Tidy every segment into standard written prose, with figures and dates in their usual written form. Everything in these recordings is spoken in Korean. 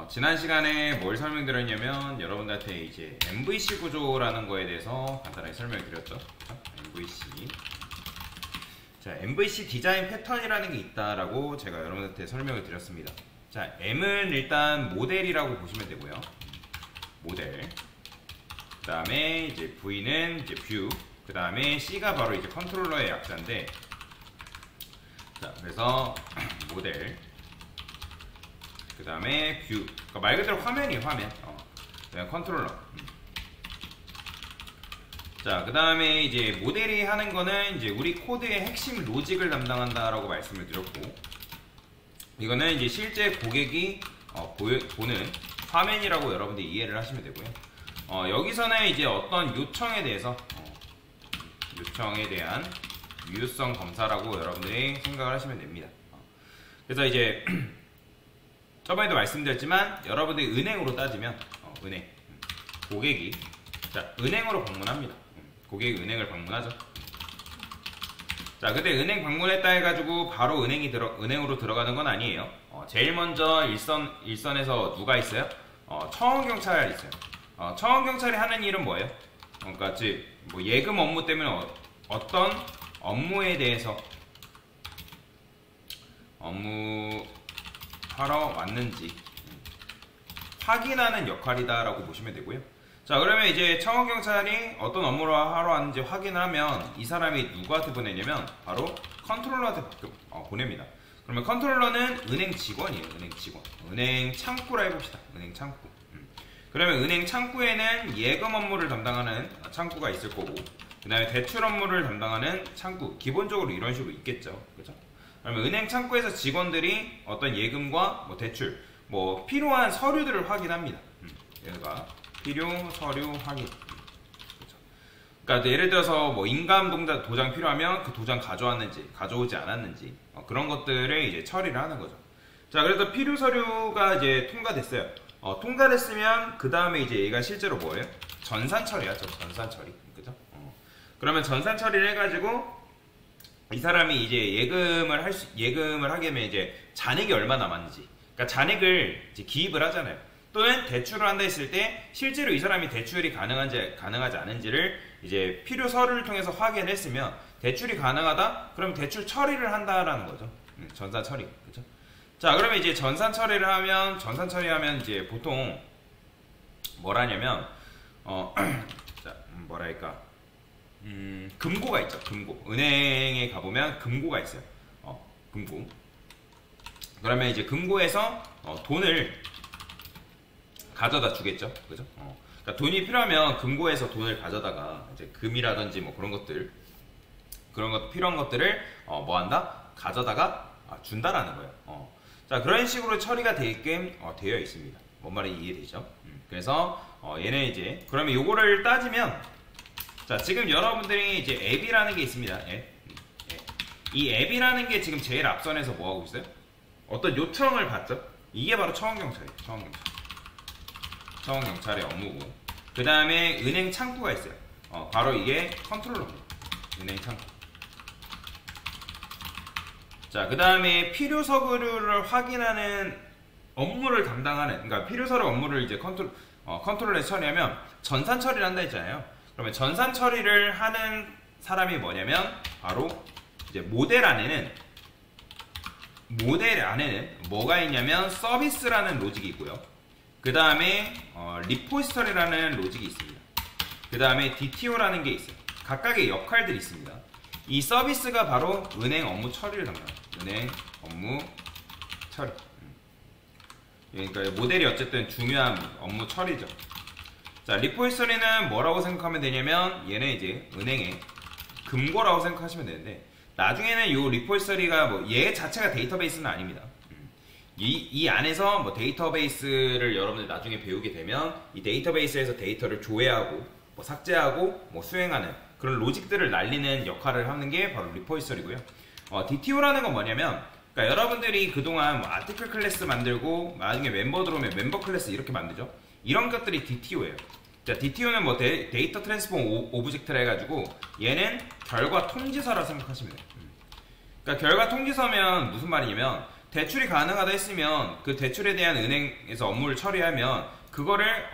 지난 시간에 뭘 설명드렸냐면 여러분들한테 이제 MVC 구조라는 거에 대해서 간단하게 설명을 드렸죠. MVC. 자, MVC 디자인 패턴이라는 게 있다라고 제가 여러분들한테 설명을 드렸습니다. 자, M은 일단 모델이라고 보시면 되고요. 모델. 그 다음에 이제 V는 이제 뷰. 그 다음에 C가 바로 이제 컨트롤러의 약자인데, 자, 그래서 모델. 그 다음에 뷰. 그러니까 말 그대로 화면이에요, 화면. 그냥 컨트롤러. 자, 그 다음에 이제 모델이 하는 거는 이제 우리 코드의 핵심 로직을 담당한다라고 말씀을 드렸고, 이거는 이제 실제 고객이 보는 화면이라고 여러분들이 이해를 하시면 되고요. 여기서는 이제 어떤 요청에 대해서 요청에 대한 유효성 검사라고 여러분들이 생각을 하시면 됩니다. 그래서 이제 저번에도 말씀드렸지만 여러분들이 은행으로 따지면 은행 고객이 은행으로 방문합니다. 고객이 은행을 방문하죠. 자, 근데 은행 방문했다 해가지고 바로 은행으로 들어가는 건 아니에요. 제일 먼저 일선에서 누가 있어요? 청원경찰이 있어요. 청원경찰이 하는 일은 뭐예요? 그러니까 즉 뭐 예금 업무 때문에 어떤 업무에 대해서 하러 왔는지 확인하는 역할이다라고 보시면 되고요. 자, 그러면 이제 청원경찰이 어떤 업무를 하러 왔는지 확인을 하면 이 사람이 누구한테 보내냐면 바로 컨트롤러한테 보냅니다. 그러면 컨트롤러는 은행 직원이에요. 은행 직원. 은행 창구라 해봅시다. 은행 창구. 그러면 은행 창구에는 예금 업무를 담당하는 창구가 있을 거고, 그 다음에 대출 업무를 담당하는 창구, 기본적으로 이런 식으로 있겠죠. 그죠? 그러면 은행 창구에서 직원들이 어떤 예금과 뭐 대출, 뭐 필요한 서류들을 확인합니다. 얘가 필요 서류 확인. 그렇죠. 그러니까 예를 들어서 뭐 인감 도장 필요하면 그 도장 가져왔는지 가져오지 않았는지 그런 것들을 이제 처리를 하는 거죠. 자, 그래서 필요 서류가 이제 통과됐어요. 통과됐으면 그 다음에 이제 얘가 실제로 뭐예요? 전산 처리하죠. 전산 처리. 그죠? 그러면 전산 처리를 해가지고 이 사람이 이제 예금을 하게 되면 이제 잔액이 얼마 남았는지, 그러니까 잔액을 이제 기입을 하잖아요. 또는 대출을 한다 했을 때 실제로 이 사람이 대출이 가능하지 않은지를 이제 필요 서류를 통해서 확인을 했으면 대출이 가능하다? 그럼 대출 처리를 한다라는 거죠. 전산 처리. 그죠? 자, 그러면 이제 전산 처리하면 이제 보통 뭐라냐면 자, 뭐랄까 금고가 있죠. 금고. 은행에 가보면 금고가 있어요. 금고. 그러면 이제 금고에서 돈을 가져다 주겠죠. 그죠? 그러니까 돈이 필요하면 금고에서 돈을 가져다가 이제 금이라든지 뭐 그런 것들 필요한 것들을 뭐 한다? 가져다가 준다라는 거예요. 자, 그런 식으로 처리가 되게끔 되어 있습니다. 뭔 말인지 이해되죠? 그래서 얘네 이제 그러면 요거를 따지면, 자, 지금 여러분들이 이제 앱이라는 게 있습니다. 앱. 이 앱이라는 게 지금 제일 앞선에서 뭐 하고 있어요? 어떤 요청을 받죠? 이게 바로 청원경찰이에요. 청원경찰의 업무고, 그 다음에 은행 창구가 있어요. 바로 이게 컨트롤러입니다. 은행 창구. 자, 그 다음에 필요 서류를 확인하는 업무를 담당하는, 그러니까 필요 서류 업무를 이제 컨트롤에 처리하면 전산 처리를 한다 했잖아요. 그러면 전산 처리를 하는 사람이 뭐냐면 바로 이제 모델 안에는 뭐가 있냐면 서비스라는 로직이 있고요. 그 다음에 리포지터리라는 로직이 있습니다. 그 다음에 DTO라는 게 있어요. 각각의 역할들이 있습니다. 이 서비스가 바로 은행 업무 처리를 담당합니다. 은행 업무 처리. 그러니까 모델이 어쨌든 중요한 업무 처리죠. 자, 리포지터리는 뭐라고 생각하면 되냐면 얘네 이제 은행의 금고라고 생각하시면 되는데, 나중에는 이 리포지터리가 뭐 얘 자체가 데이터베이스는 아닙니다. 이 안에서 뭐 데이터베이스를 여러분들 나중에 배우게 되면 이 데이터베이스에서 데이터를 조회하고 뭐 삭제하고 뭐 수행하는 그런 로직들을 날리는 역할을 하는 게 바로 리포지터리고요. DTO라는 건 뭐냐면, 그러니까 여러분들이 그동안 뭐 아티클 클래스 만들고 나중에 멤버 들어오면 멤버 클래스 이렇게 만들죠. 이런 것들이 DTO예요. 자, DTO는 뭐 데이터 트랜스폼 오브젝트라 해가지고 얘는 결과 통지서라 생각하시면 돼요. 그러니까 결과 통지서면 무슨 말이냐면 대출이 가능하다 했으면 그 대출에 대한 은행에서 업무를 처리하면 그거를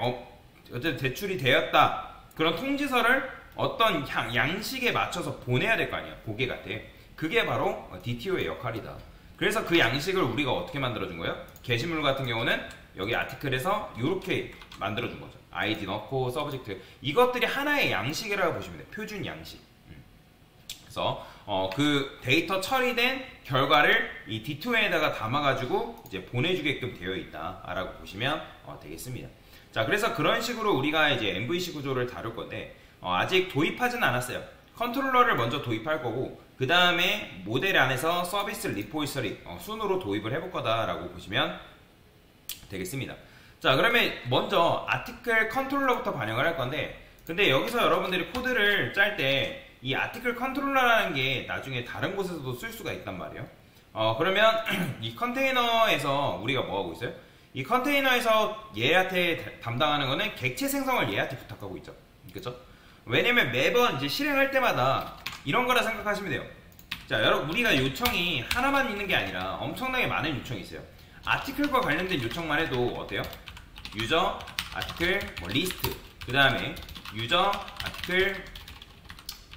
어쨌든 대출이 되었다 그런 통지서를 어떤 양식에 맞춰서 보내야 될 거 아니야, 고객한테. 그게 바로 DTO의 역할이다. 그래서 그 양식을 우리가 어떻게 만들어준 거예요? 게시물 같은 경우는 여기 아티클에서 이렇게 만들어준 거죠. 아이디 넣고 서브젝트, 이것들이 하나의 양식이라고 보시면 돼요. 표준 양식. 그래서 그 데이터 처리된 결과를 이 D2N에다가 담아가지고 이제 보내주게끔 되어 있다라고 보시면 되겠습니다. 자, 그래서 그런 식으로 우리가 이제 MVC 구조를 다룰 건데 아직 도입하진 않았어요. 컨트롤러를 먼저 도입할 거고 그 다음에 모델 안에서 서비스 리포지터리 순으로 도입을 해볼 거다라고 보시면 되겠습니다. 자, 그러면 먼저 아티클 컨트롤러부터 반영을 할 건데, 근데 여기서 여러분들이 코드를 짤 때 이 아티클 컨트롤러라는 게 나중에 다른 곳에서도 쓸 수가 있단 말이에요. 그러면 이 컨테이너에서 우리가 뭐 하고 있어요? 이 컨테이너에서 얘한테 담당하는 거는 객체 생성을 얘한테 부탁하고 있죠. 그렇죠? 왜냐면 매번 이제 실행할 때마다 이런 거라 생각하시면 돼요. 자, 여러분, 우리가 요청이 하나만 있는 게 아니라 엄청나게 많은 요청이 있어요. 아티클과 관련된 요청만 해도 어때요? 유저, 아티클, 뭐 리스트, 그 다음에 유저, 아티클,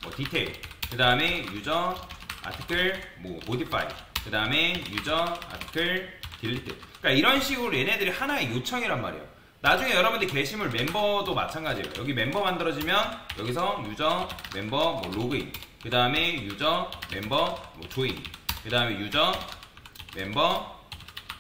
뭐 디테일, 그 다음에 유저, 아티클, 뭐 모디파이, 그 다음에 유저, 아티클, 딜리트. 그러니까 이런 식으로 얘네들이 하나의 요청이란 말이에요. 나중에 여러분들 게시물 멤버도 마찬가지예요. 여기 mem버 만들어지면 여기서 유저, 멤버, 뭐 로그인, 그 다음에 유저, 멤버, 뭐 조인, 그 다음에 유저, 멤버,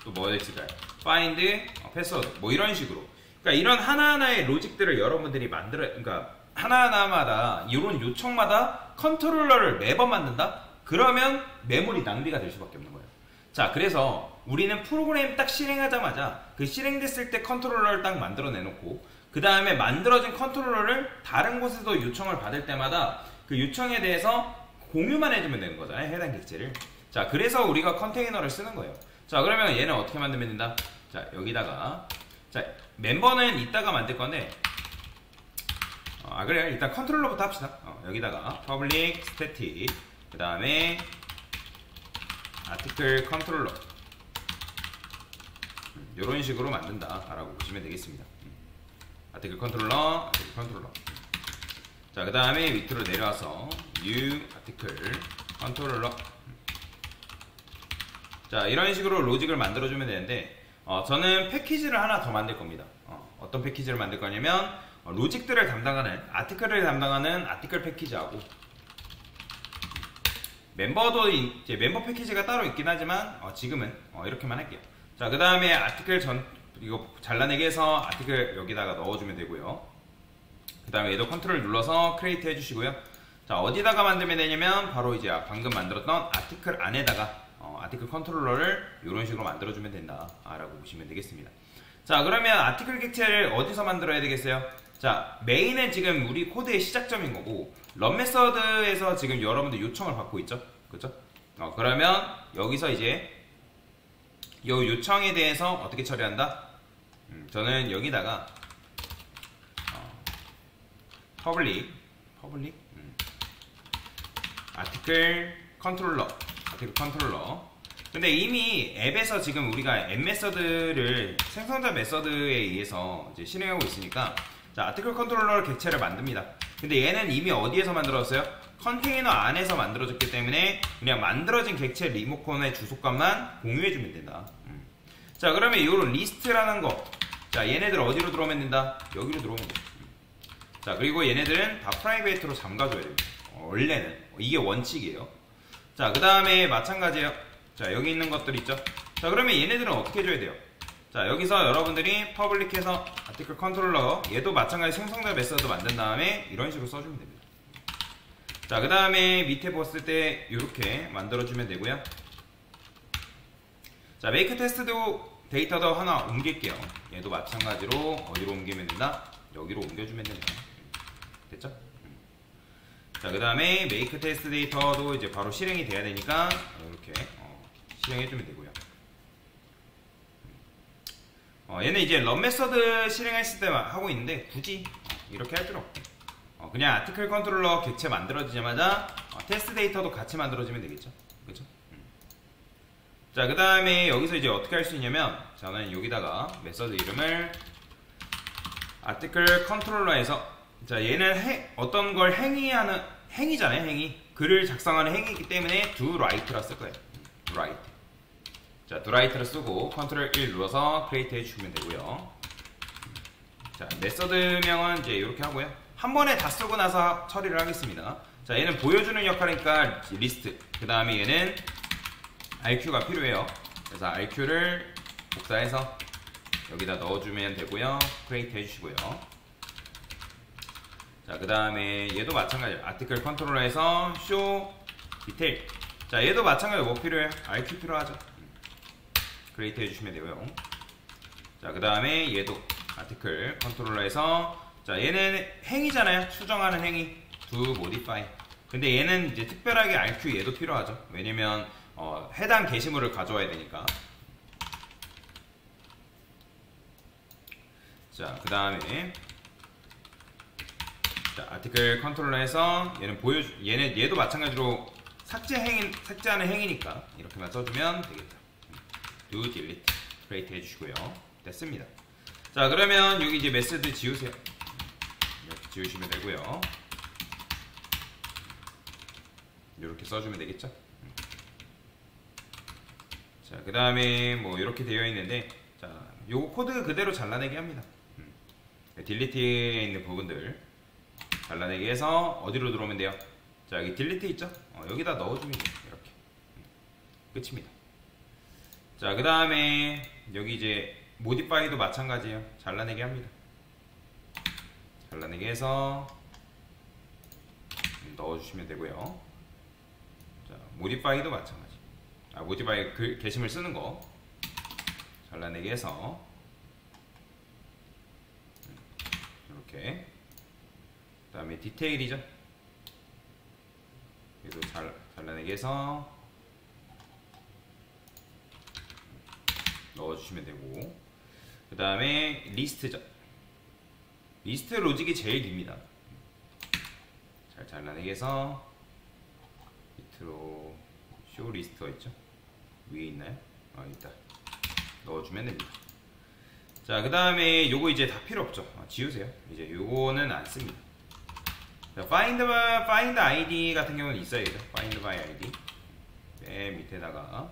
또 뭐가 있을까요? 파인드, 패스워드, 뭐 이런 식으로. 그러니까 이런 하나하나의 로직들을 여러분들이 그러니까 하나하나마다 이런 요청마다 컨트롤러를 매번 만든다? 그러면 메모리 낭비가 될 수밖에 없는 거예요. 자, 그래서 우리는 프로그램 딱 실행하자마자 그 실행됐을 때 컨트롤러를 딱 만들어 내놓고 그 다음에 만들어진 컨트롤러를 다른 곳에서 요청을 받을 때마다 그 요청에 대해서 공유만 해주면 되는 거잖아요, 해당 객체를. 자, 그래서 우리가 컨테이너를 쓰는 거예요. 자, 그러면 얘는 어떻게 만들면 된다? 자, 여기다가, 자, 멤버는 이따가 만들 건데, 그래요. 일단 컨트롤러부터 합시다. 여기다가 public static, 그 다음에 article controller, 이런 식으로 만든다라고 보시면 되겠습니다. article controller, article controller. 자, 그 다음에 밑으로 내려와서 new article controller. 자, 이런 식으로 로직을 만들어주면 되는데, 저는 패키지를 하나 더 만들 겁니다. 어떤 패키지를 만들 거냐면, 로직들을 담당하는, 아티클을 담당하는 아티클 패키지하고, 멤버도 이제 멤버 패키지가 따로 있긴 하지만, 지금은 이렇게만 할게요. 자, 그 다음에 아티클 이거 잘라내기 해서 아티클 여기다가 넣어주면 되고요. 그 다음에 얘도 컨트롤 눌러서 크리에이트 해주시고요. 자, 어디다가 만들면 되냐면, 바로 이제 방금 만들었던 아티클 안에다가, 아티클 컨트롤러를 이런 식으로 만들어주면 된다라고 보시면 되겠습니다. 자, 그러면 아티클 객체를 어디서 만들어야 되겠어요? 자, 메인은 지금 우리 코드의 시작점인 거고, 런 메서드에서 지금 여러분들 요청을 받고 있죠? 그죠? 그러면 여기서 이제 이 요청에 대해서 어떻게 처리한다? 저는 여기다가 public 아티클 컨트롤러, 근데 이미 앱에서 지금 우리가 앱 메서드를 생성자 메서드에 의해서 이제 실행하고 있으니까, 자, 아티클 컨트롤러 객체를 만듭니다. 근데 얘는 이미 어디에서 만들었어요? 컨테이너 안에서 만들어졌기 때문에 그냥 만들어진 객체 리모컨의 주소값만 공유해주면 된다. 자, 그러면 이런 리스트라는 거, 자, 얘네들 어디로 들어오면 된다? 여기로 들어오면 돼. 자, 그리고 얘네들은 다 프라이베이트로 잠가줘야 됩니다. 원래는 이게 원칙이에요. 자, 그 다음에 마찬가지예요. 자, 여기 있는 것들 있죠? 자, 그러면 얘네들은 어떻게 해줘야 돼요? 자, 여기서 여러분들이 퍼블릭해서 아티클 컨트롤러, 얘도 마찬가지 생성자 메서드 만든 다음에 이런 식으로 써주면 됩니다. 자, 그 다음에 밑에 봤을 때 이렇게 만들어주면 되고요. 자, 메이크 테스트도 데이터도 하나 옮길게요. 얘도 마찬가지로 어디로 옮기면 된다? 여기로 옮겨주면 된다. 됐죠? 자, 그 다음에 메이크 테스트 데이터도 이제 바로 실행이 돼야 되니까 이렇게 실행해주면 되고요. 얘는 이제 런 메서드 실행했을 때만 하고 있는데 굳이 이렇게 할 필요 없고, 그냥 아티클 컨트롤러 객체 만들어지자마자 테스트 데이터도 같이 만들어지면 되겠죠. 그렇죠? 자, 그 다음에 여기서 이제 어떻게 할 수 있냐면, 저는 여기다가 메서드 이름을 article controller에서, 자, 얘는 어떤 걸 행위잖아요, 행위. 글을 작성하는 행위이기 때문에 do write라 쓸 거예요. do write. 자, do write를 쓰고 컨트롤 1 눌러서 create 해주시면 되고요. 자, 메서드명은 이제 이렇게 하고요. 한 번에 다 쓰고 나서 처리를 하겠습니다. 자, 얘는 보여주는 역할이니까 리스트. 그 다음에 얘는 RQ가 필요해요. 그래서 RQ를 복사해서 여기다 넣어주면 되고요. create 해주시고요. 자, 그 다음에 얘도 마찬가지예요. article controller에서 show detail. 자, 얘도 마찬가지로 뭐 필요해요? RQ 필요하죠. create 해주시면 되고요. 자, 그 다음에 얘도 article controller에서, 자, 얘는 행위잖아요. 수정하는 행위. do modify. 근데 얘는 이제 특별하게 RQ 얘도 필요하죠. 왜냐면 해당 게시물을 가져와야 되니까. 자, 그 다음에 자, article controller에서 얘도 마찬가지로 삭제하는 행위니까 이렇게만 써주면 되겠다. do delete create 해주시고요. 됐습니다. 자, 그러면 여기 이제 메시지 지우세요. 이렇게 지우시면 되고요. 이렇게 써주면 되겠죠. 자, 그 다음에 뭐 이렇게 되어 있는데, 자, 요거 코드 그대로 잘라내기 합니다. 딜리트에 있는 부분들 잘라내기 해서 어디로 들어오면 돼요? 자, 여기 딜리트 있죠? 여기다 넣어주면 돼요. 이렇게. 끝입니다. 자, 그 다음에 여기 이제 모디파이도 마찬가지예요. 잘라내기 합니다. 잘라내기 해서 넣어주시면 되고요. 자, 모디파이도 마찬가지. 모디파이 게시물 쓰는 거 잘라내기 해서 이렇게. 그 다음에 디테일이죠. 얘도 잘라내기 해서 넣어주시면 되고, 그 다음에 리스트죠. 리스트 로직이 제일 깁니다. 잘 잘라내기 해서 밑으로 쇼 리스트가 있죠. 위에 있나요? 있다. 넣어주면 됩니다. 자, 그 다음에 요거 이제 다 필요 없죠. 지우세요. 이제 요거는 안 씁니다. 자, find id 같은 경우는 있어야겠죠. find by id. 맨 밑에다가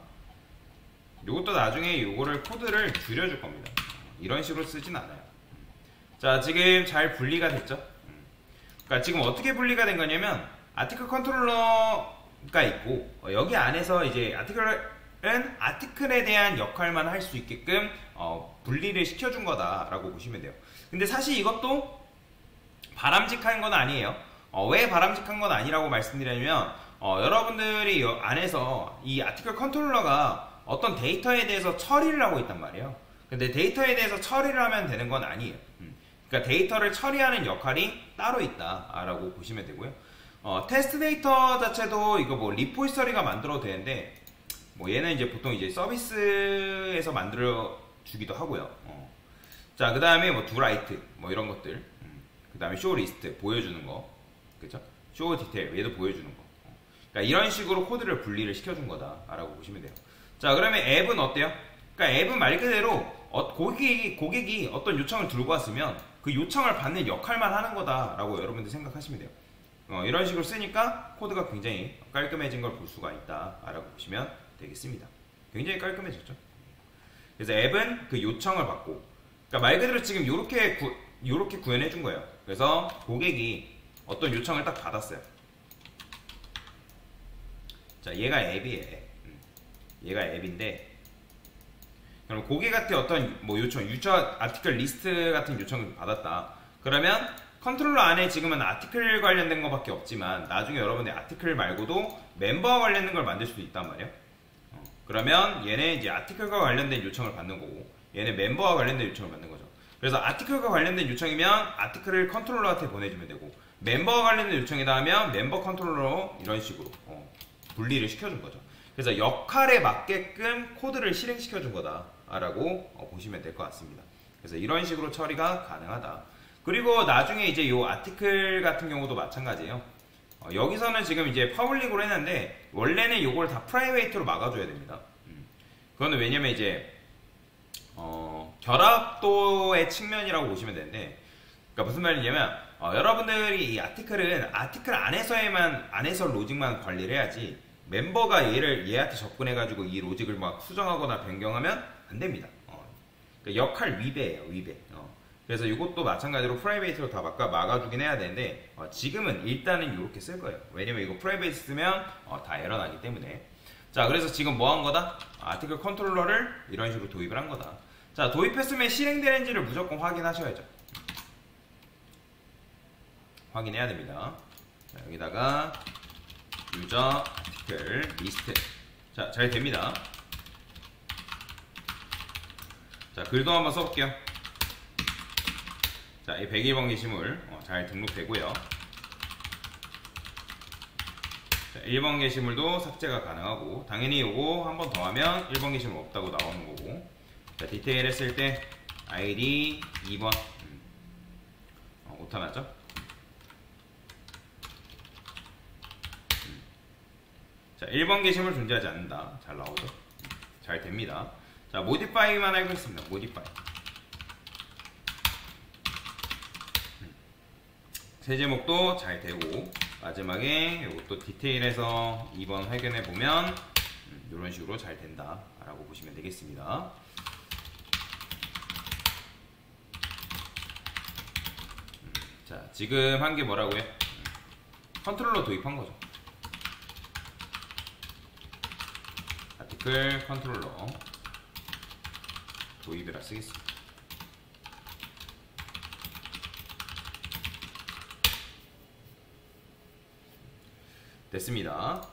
요것도 나중에 요거를 코드를 줄여줄 겁니다. 이런 식으로 쓰진 않아요. 자, 지금 잘 분리가 됐죠. 그러니까 지금 어떻게 분리가 된 거냐면 아티클 컨트롤러가 있고, 여기 안에서 이제 아티클은 아티클에 대한 역할만 할 수 있게끔 분리를 시켜준 거다라고 보시면 돼요. 근데 사실 이것도 바람직한 건 아니에요. 왜 바람직한 건 아니라고 말씀드리냐면, 여러분들이 안에서 이 아티클 컨트롤러가 어떤 데이터에 대해서 처리를 하고 있단 말이에요. 근데 데이터에 대해서 처리를 하면 되는 건 아니에요. 그러니까 데이터를 처리하는 역할이 따로 있다라고 보시면 되고요. 테스트 데이터 자체도 이거 뭐 리포지터리가 만들어도 되는데, 뭐 얘는 이제 보통 이제 서비스에서 만들어 주기도 하고요. 자, 그 다음에 뭐 do write 뭐 이런 것들, 그 다음에 show list 보여주는 거, 그죠? show detail 얘도 보여주는 거. 그러니까 이런 식으로 코드를 분리를 시켜준 거다라고 보시면 돼요. 자, 그러면 앱은 어때요? 그러니까 앱은 말 그대로 고객이 어떤 요청을 들고 왔으면 그 요청을 받는 역할만 하는 거다라고 여러분들 생각하시면 돼요. 이런 식으로 쓰니까 코드가 굉장히 깔끔해진 걸 볼 수가 있다라고 보시면 되겠습니다. 굉장히 깔끔해졌죠. 그래서 앱은 그 요청을 받고, 그러니까 말 그대로 지금 요렇게 구현해 준 거예요. 그래서 고객이 어떤 요청을 딱 받았어요. 자, 얘가 앱이에요. 얘가 앱인데, 그럼 고객한테 어떤 뭐 요청, 유저 아티클 리스트 같은 요청을 받았다. 그러면 컨트롤러 안에 지금은 아티클 관련된 것밖에 없지만 나중에 여러분의 아티클 말고도 멤버와 관련된 걸 만들 수도 있단 말이에요. 그러면 얘는 이제 아티클과 관련된 요청을 받는 거고, 얘는 멤버와 관련된 요청을 받는 거죠. 그래서 아티클과 관련된 요청이면 아티클을 컨트롤러한테 보내주면 되고, 멤버와 관련된 요청이다 하면 멤버 컨트롤러 이런 식으로 분리를 시켜준 거죠. 그래서 역할에 맞게끔 코드를 실행시켜준 거다라고 보시면 될 것 같습니다. 그래서 이런 식으로 처리가 가능하다. 그리고 나중에 이제 요 아티클 같은 경우도 마찬가지예요. 여기서는 지금 이제 퍼블릭으로 했는데 원래는 요걸 다 프라이베이트로 막아줘야 됩니다. 그거는 왜냐면 이제 결합도의 측면이라고 보시면 되는데, 그러니까 무슨 말이냐면 여러분들이 이 아티클은 아티클 안에서 로직만 관리를 해야지 멤버가 얘한테 접근해가지고 이 로직을 막 수정하거나 변경하면 안 됩니다. 그러니까 역할 위배예요, 위배. 그래서 이것도 마찬가지로 프라이베이트로 다 막아주긴 해야 되는데 지금은 일단은 이렇게 쓸 거예요. 왜냐면 이거 프라이베이트 쓰면 다 에러 나기 때문에. 자, 그래서 지금 뭐 한 거다? 아티클 컨트롤러를 이런 식으로 도입을 한 거다. 자, 도입했으면 실행되는지를 무조건 확인하셔야죠. 확인해야 됩니다. 자, 여기다가 유저 아티클 리스트. 자, 잘 됩니다. 자, 글도 한번 써볼게요. 자, 이 101번 게시물 잘 등록되고요. 자, 1번 게시물도 삭제가 가능하고, 당연히 요거 한 번 더 하면 1번 게시물 없다고 나오는 거고. 자, 디테일 했을 때 ID 2번 오타 났죠? 자, 1번 게시물 존재하지 않는다. 잘 나오죠? 잘 됩니다. 자, 모디파이만 하겠습니다. 모디파이. 새 제목도 잘 되고, 마지막에 이것도 디테일해서 2번 확인해 보면 이런 식으로 잘 된다 라고 보시면 되겠습니다. 자, 지금 한 게 뭐라고요? 컨트롤러 도입한 거죠. 아티클 컨트롤러 도입이라 쓰겠습니다. 됐습니다.